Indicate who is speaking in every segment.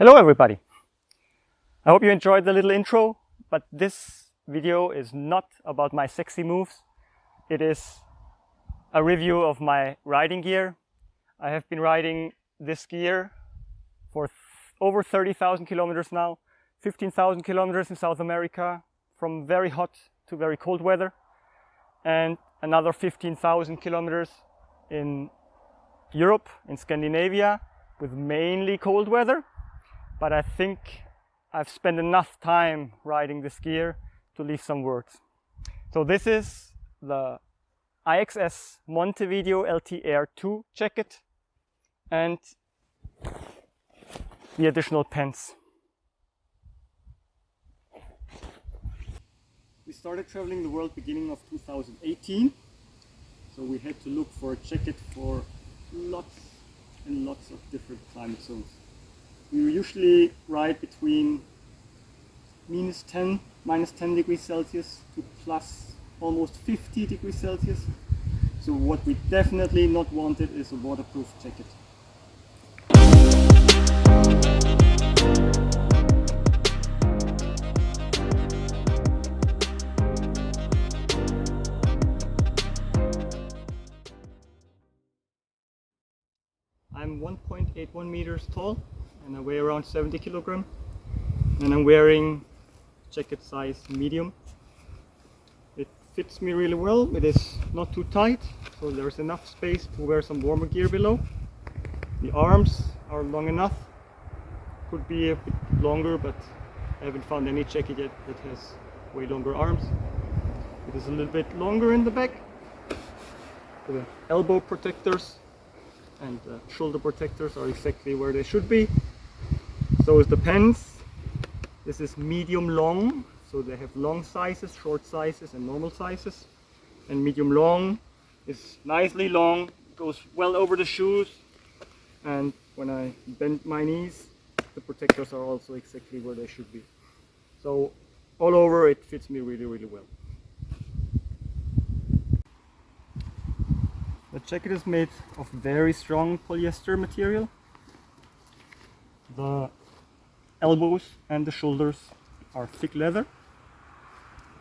Speaker 1: Hello everybody! I hope you enjoyed the little intro, but this video is not about my sexy moves. It is a review of my riding gear. I have been riding this gear for over 30,000 kilometers now, 15,000 kilometers in South America, from very hot to very cold weather, and another 15,000 kilometers in Europe, in Scandinavia, with mainly cold weather. But I think I've spent enough time riding this gear to leave some words. So this is the IXS Montevideo LT Air 2 jacket and the additional pants. We started traveling the world beginning of 2018, so we had to look for a jacket for lots and lots of different climate zones. We usually ride between minus 10 degrees Celsius to plus almost 50 degrees Celsius. So what we definitely not wanted is a waterproof jacket. I'm 1.81 meters tall and I weigh around 70 kilograms, and I'm wearing jacket size medium. It fits me really well. It is not too tight, so there's enough space to wear some warmer gear below. The arms are long enough, could be a bit longer, but I haven't found any jacket yet that has way longer arms. It is a little bit longer in the back. The elbow protectors and shoulder protectors are exactly where they should be. So is the pants. This is medium long, so they have long sizes, short sizes and normal sizes. And medium long is nicely long, goes well over the shoes, and when I bend my knees, the protectors are also exactly where they should be. So all over it fits me really well. The jacket is made of very strong polyester material. The elbows and the shoulders are thick leather.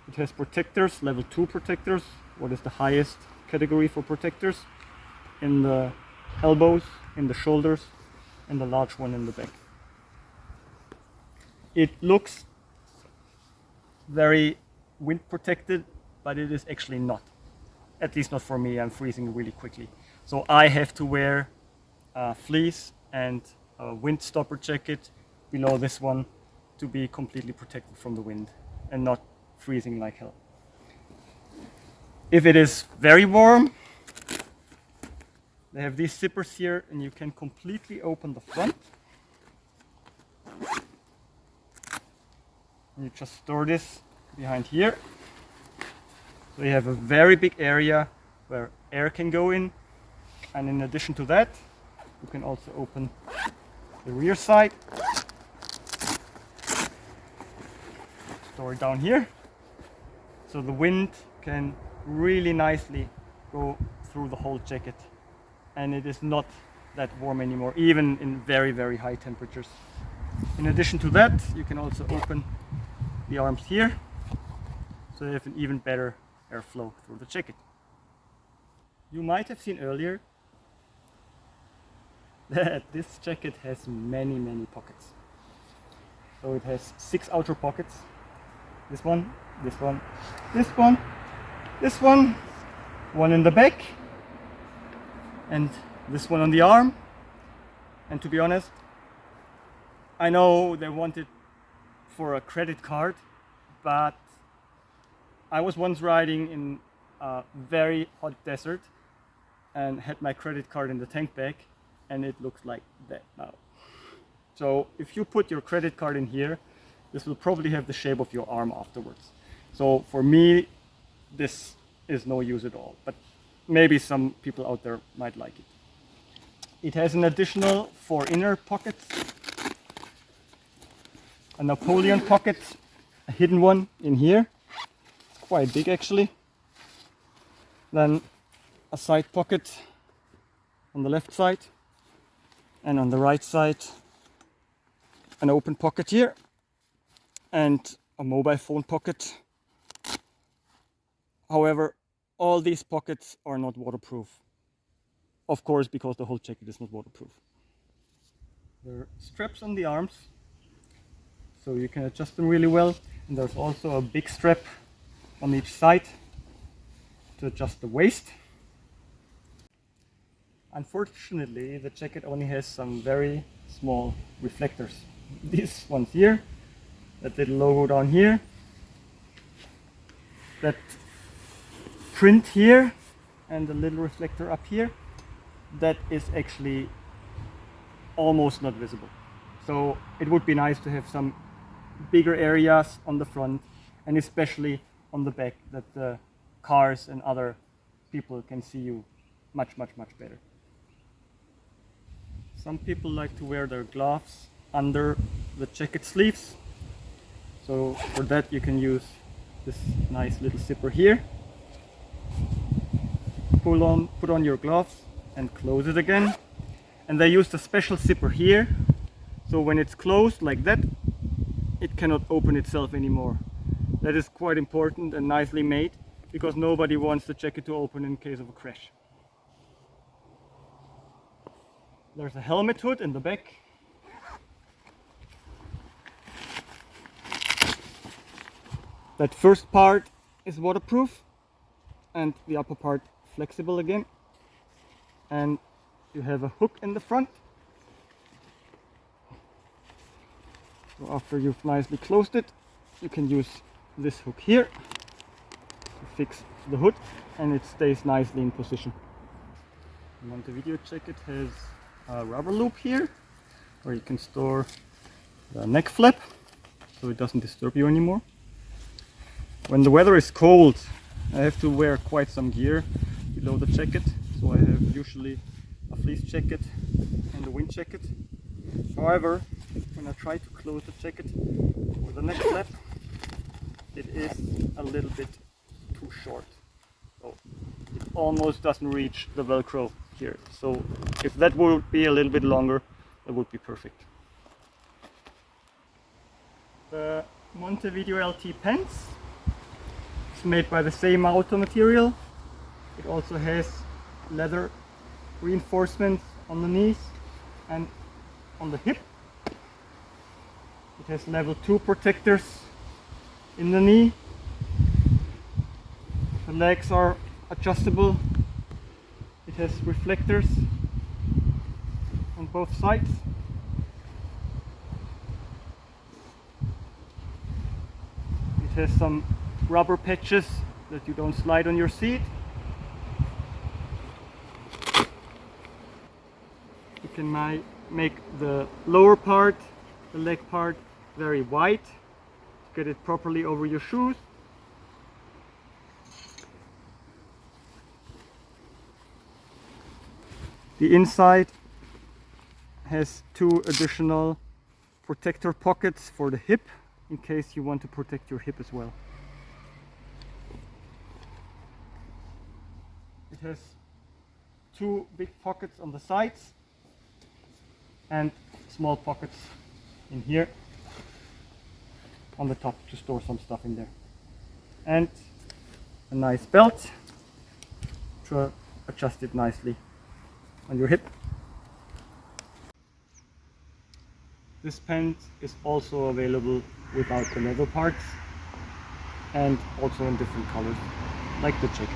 Speaker 1: It has protectors, level 2 protectors, what is the highest category for protectors, in the elbows, in the shoulders, and the large one in the back. It looks very wind protected, but it is actually not. At least not for me. I'm freezing really quickly. So I have to wear fleece and a wind stopper jacket below this one to be completely protected from the wind and not freezing like hell. If it is very warm, they have these zippers here and you can completely open the front. And you just store this behind here. So you have a very big area where air can go in, and in addition to that, you can also open the rear side, store it down here, so the wind can really nicely go through the whole jacket, and it is not that warm anymore, even in very high temperatures. In addition to that, you can also open the arms here, so you have an even better airflow through the jacket. You might have seen earlier that this jacket has many pockets. So it has 6 outer pockets. This one, this one, this one, this one in the back, and this one on the arm. And to be honest, I know they want it for a credit card, but I was once riding in a very hot desert and had my credit card in the tank bag, and it looks like that now. So if you put your credit card in here, this will probably have the shape of your arm afterwards. So for me, this is no use at all, but maybe some people out there might like it. It has an additional 4 inner pockets, a Napoleon pocket, a hidden one in here. Quite big actually. Then a side pocket on the left side, and on the right side an open pocket here and a mobile phone pocket. However, all these pockets are not waterproof. Of course, because the whole jacket is not waterproof. There are straps on the arms, so you can adjust them really well. And there's also a big strap on each side to adjust the waist. Unfortunately, the jacket only has some very small reflectors. These ones here, that little logo down here, that print here, and the little reflector up here, that is actually almost not visible. So it would be nice to have some bigger areas on the front and especially on the back, that the cars and other people can see you much better. Some people like to wear their gloves under the jacket sleeves. So for that you can use this nice little zipper here. Put on your gloves and close it again. And they used a special zipper here, so when it's closed like that, it cannot open itself anymore. That is quite important and nicely made, because nobody wants the jacket to open in case of a crash. There's a helmet hood in the back. That first part is waterproof and the upper part flexible again. And you have a hook in the front. So after you've nicely closed it, you can use this hook here to fix the hood, and it stays nicely in position. The Montevideo jacket has a rubber loop here where you can store the neck flap so it doesn't disturb you anymore. When the weather is cold, I have to wear quite some gear below the jacket, so I have usually a fleece jacket and a wind jacket. However, when I try to close the jacket with the neck flap, it is a little bit too short. So it almost doesn't reach the Velcro here. So if that would be a little bit longer, that would be perfect. The Montevideo LT pants is made by the same outer material. It also has leather reinforcements on the knees and on the hip. It has level 2 protectors in the knee. The legs are adjustable. It has reflectors on both sides. It has some rubber patches that you don't slide on your seat. You can make the lower part, the leg part, very wide to get it properly over your shoes. The inside has 2 additional protector pockets for the hip, in case you want to protect your hip as well. It has 2 big pockets on the sides and small pockets in here on the top to store some stuff in there. And a nice belt to adjust it nicely on your hip. This pant is also available without the leather parts and also in different colors, like the jacket.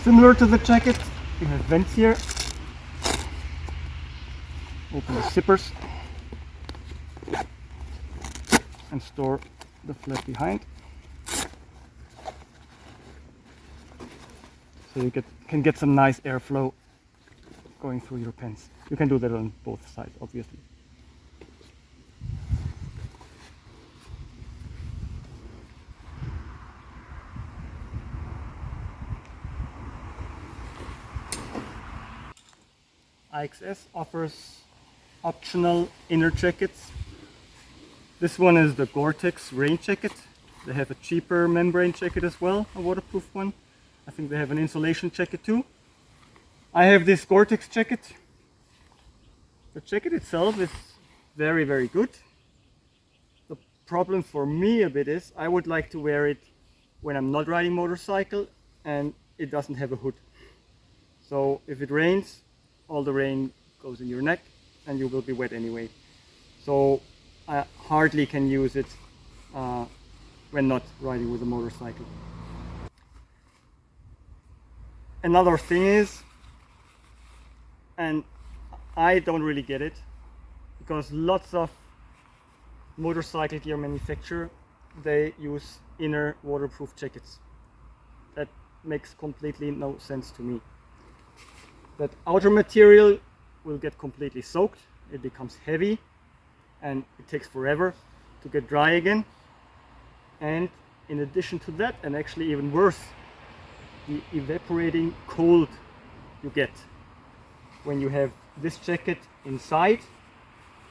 Speaker 1: Similar to the jacket, you have vents here. Open the zippers and store the flap behind. So you can get some nice airflow going through your pants. You can do that on both sides, obviously. IXS offers optional inner jackets. This one is the Gore-Tex rain jacket. They have a cheaper membrane jacket as well, a waterproof one. I think they have an insulation jacket too. I have this Gore-Tex jacket. The jacket itself is very, very good. The problem for me a bit is I would like to wear it when I'm not riding motorcycle and it doesn't have a hood. So if it rains, all the rain goes in your neck and you will be wet anyway. So I hardly can use it when not riding with a motorcycle. Another thing is, and I don't really get it, because lots of motorcycle gear manufacturers, they use inner waterproof jackets. That makes completely no sense to me. That outer material will get completely soaked, it becomes heavy, and it takes forever to get dry again. And in addition to that, and actually even worse, the evaporating cold you get when you have this jacket inside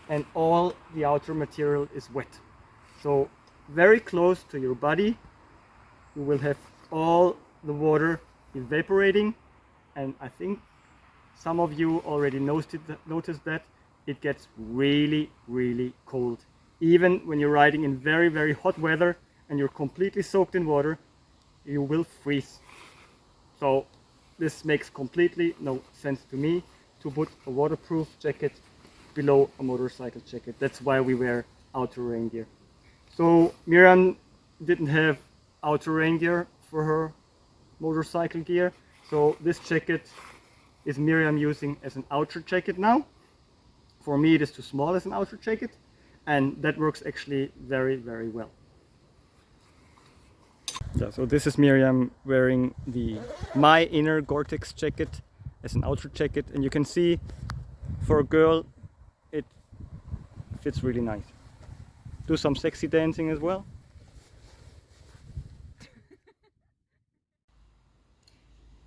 Speaker 1: and all the outer material is wet. So very close to your body you will have all the water evaporating, and I think some of you already noticed that it gets really, really cold. Even when you're riding in very, very hot weather and you're completely soaked in water, you will freeze. So this makes completely no sense to me to put a waterproof jacket below a motorcycle jacket. That's why we wear outer rain gear. So Miriam didn't have outer rain gear for her motorcycle gear. So this jacket is Miriam using as an outer jacket now. For me it is too small as an outer jacket, and that works actually very, very well. Yeah, so this is Miriam wearing my inner Gore-Tex jacket as an outer jacket, and you can see for a girl it fits really nice. Do some sexy dancing as well.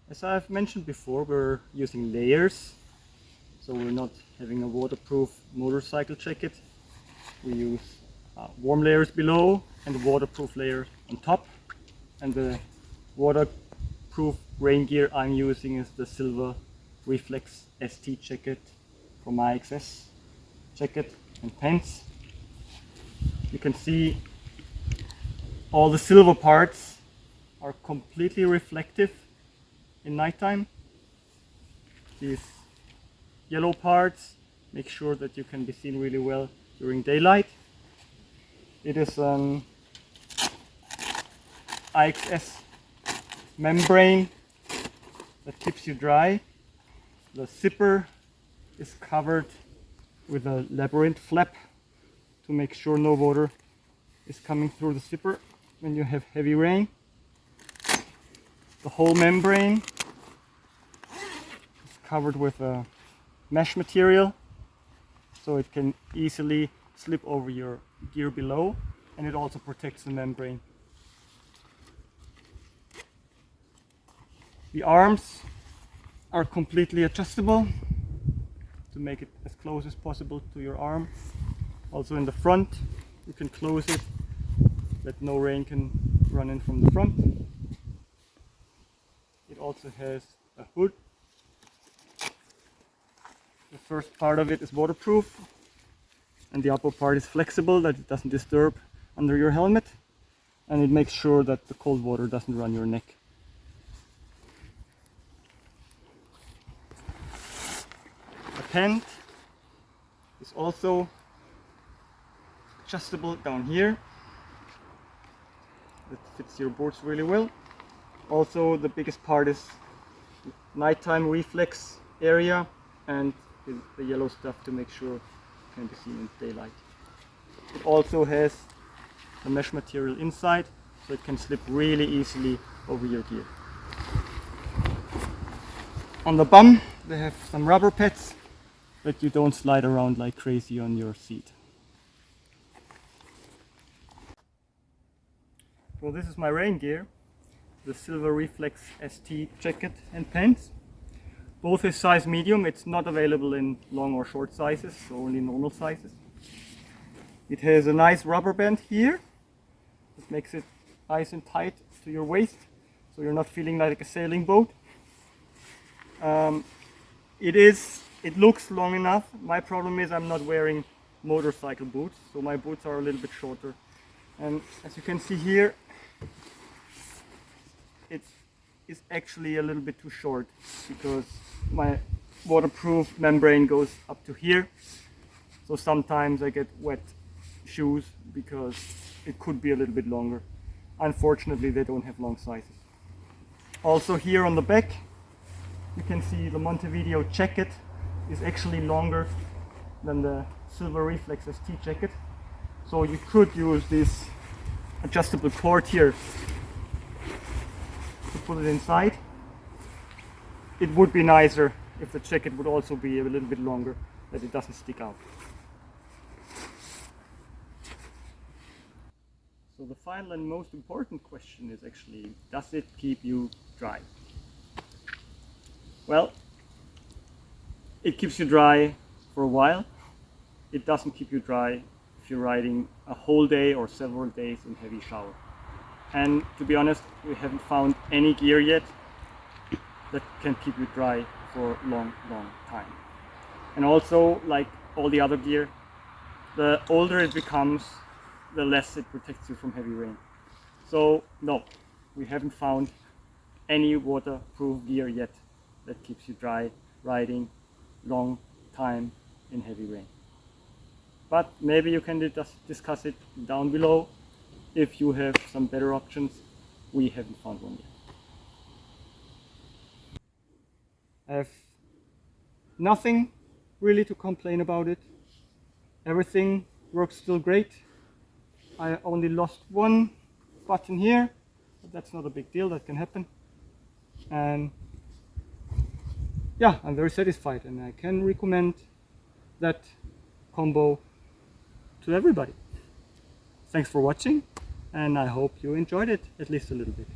Speaker 1: As I've mentioned before, we're using layers, so we're not having a waterproof motorcycle jacket. We use warm layers below and a waterproof layer on top. And the waterproof rain gear I'm using is the silver Reflex ST jacket from IXS jacket and pants. You can see all the silver parts are completely reflective in nighttime. These yellow parts make sure that you can be seen really well during daylight. It is an IXS membrane that keeps you dry. The zipper is covered with a labyrinth flap to make sure no water is coming through the zipper when you have heavy rain. The whole membrane is covered with a mesh material, so it can easily slip over your gear below, and it also protects the membrane. The arms are completely adjustable to make it as close as possible to your arm. Also in the front, you can close it that no rain can run in from the front. It also has a hood. The first part of it is waterproof, and the upper part is flexible, that it doesn't disturb under your helmet, and it makes sure that the cold water doesn't run your neck. The tent is also adjustable down here. It fits your boards really well. Also, the biggest part is nighttime reflex area, and the yellow stuff to make sure it can be seen in daylight. It also has the mesh material inside, so it can slip really easily over your gear. On the bum they have some rubber pads that you don't slide around like crazy on your seat. Well, this is my rain gear, the silver Reflex ST jacket and pants. Both is size medium. It's not available in long or short sizes, so only normal sizes. It has a nice rubber band here. It makes it nice and tight to your waist, so you're not feeling like a sailing boat. It is it looks long enough. My problem is I'm not wearing motorcycle boots, so my boots are a little bit shorter. And as you can see here, it is actually a little bit too short because my waterproof membrane goes up to here. So sometimes I get wet shoes because it could be a little bit longer. Unfortunately, they don't have long sizes. Also here on the back, you can see the Montevideo jacket is actually longer than the silver Reflex ST jacket. So you could use this adjustable cord here to put it inside. It would be nicer if the jacket would also be a little bit longer, that it doesn't stick out. So the final and most important question is actually, does it keep you dry? Well, it keeps you dry for a while. It doesn't keep you dry if you're riding a whole day or several days in heavy shower. And to be honest, we haven't found any gear yet that can keep you dry for a long time. And also, like all the other gear, the older it becomes, the less it protects you from heavy rain. So no, we haven't found any waterproof gear yet that keeps you dry riding long time in heavy rain. But maybe you can discuss it down below if you have some better options. We haven't found one yet. I have nothing really to complain about it. Everything works still great. I only lost one button here, but that's not a big deal, that can happen. And yeah, I'm very satisfied and I can recommend that combo to everybody. Thanks for watching and I hope you enjoyed it at least a little bit.